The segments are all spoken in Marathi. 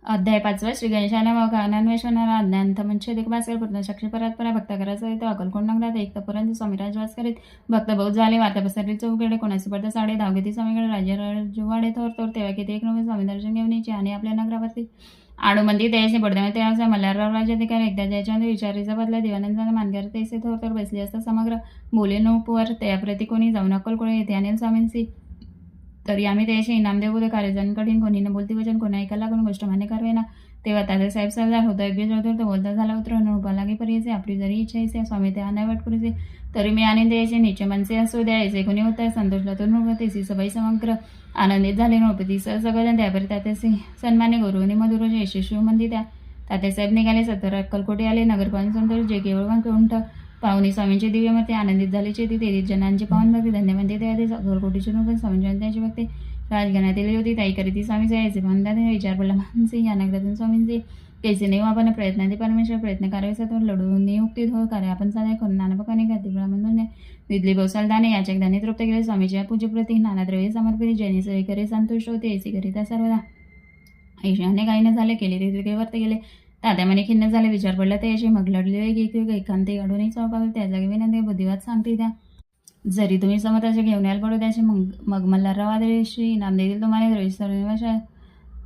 अध्याय 5 श्री गणेशाने अज्ञानवेशनाला अज्ञानतमच्छेदिक भास्कर पूर्ण साक्षी परात्परा भक्त करायचा तो अकलकोट नगरात एक तपर्यंत स्वामी राजवास करीत भक्त बहुत झाले वार्ता पसरली चौकडे कोणाची पडता साडे धावगती स्वामीकडे राजवाडे थोर थोर तेव्हा किती एक नवे स्वामी दर्शन घेऊन यायचे आणि आपल्या नगरावरती आडूमंदी त्याचे पडद्यामध्ये त्याचा मल्हारराव राज्याधिकारी एकदा ज्याच्यामध्ये विचारीचा बदला देवानंदाने मानकर तेसे थोर थोर बसले असता समग्र बोले नोपवर त्याप्रती कोणी जाऊन अक्कलकोट येते आणि स्वामींची तरी आम्ही त्याशी इनाम देऊ कार्यजन कठीण कोणी न बोलती वचन कोणा ऐकायला लागून गोष्ट मान्य करावे ना तेव्हा तात्यासाहेब सरदार होता योग्य जोडतो तो बोलता झाला उतरून उभा लागे परियचे आपली जरी इच्छा स्वामी ते अनावट करूचे तरी मी आणि द्यायचे नीचे मनसे असू द्यायचे कोणी होता संतोषला तो नृपतीसी सबाई समग्र आनंदित झाले नृपती सगळं त्यापरी तात्याचे सन्मान्य गुरु आणि मधुर यशस्वी मंदी त्या तात्यासाहेब निघाले सत्तर अक्कलकोटे आले नगरपालिका संतोष जे केवळ कंठ पाहुणी स्वामींची दिव्यमते आनंदित झालीचे ती तेरीस जणांची पावन भक्ती धन्यवंती त्या अक्कलकोटीची नृपती स्वामींची त्यांची भक्ती राजघराण्यातील होती ताई करीती स्वामी जायचे म्हणतात विचार पडला मानसी या नगरातून स्वामींचे कैसे नेऊ आपण प्रयत्नांती परमेश्वर प्रयत्न करावे सत्वर लढून नियुक्ती हो कार्य आपण साध्या करून नानापकाने घाती ब्राह्मण विधली बहुसाल दाने याचक दाने तृप्त केले स्वामीच्या पूजेप्रती नानाद्रव्ये समर्पित जैनी सरी करे संतुष्ट होते ऐसी करिता सर्वदा ईशाने काही न झाले केले ते वर्त गेले तात्या मने खिन्न झाले विचार पडला त्याशी मग लढले एकांती काढूनही चौकावे त्या जागी विनंती बुद्धिवाद सांगते त्या जरी तुम्ही समताचे घेऊन याल पडू त्याचे मग मल्हारराव आदेशी नाम देतील तुम्हाला द्रोही सर्व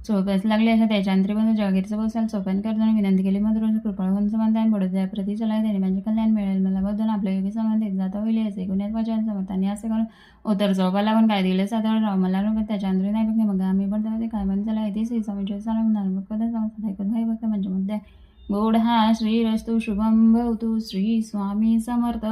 चौप्यास लागले अशा त्याच्या अंतरीबंधू जगागीरचं बसाल चौपान करताना विनंती केली मग रोज कृपळ होऊन समाधान पडत जाय प्रति चला त्याने माझे कल्याण मिळेल मला बद्दल आपल्या योगी समाधान जाता होईल असे गुन्ह्यात वचन समर्थाने असं करून उतर चौका लावून काय दिलं साधारण राव मला त्याच्या अंतरी नाही बघते मग आम्ही पडता काय म्हणून चला येते श्री स्वामीच्या चालवणार पदा ऐकत भाई बघते म्हणजे मुद्दे गोड हा श्रीरस्तु शुभम भवतु श्री स्वामी समर्थ.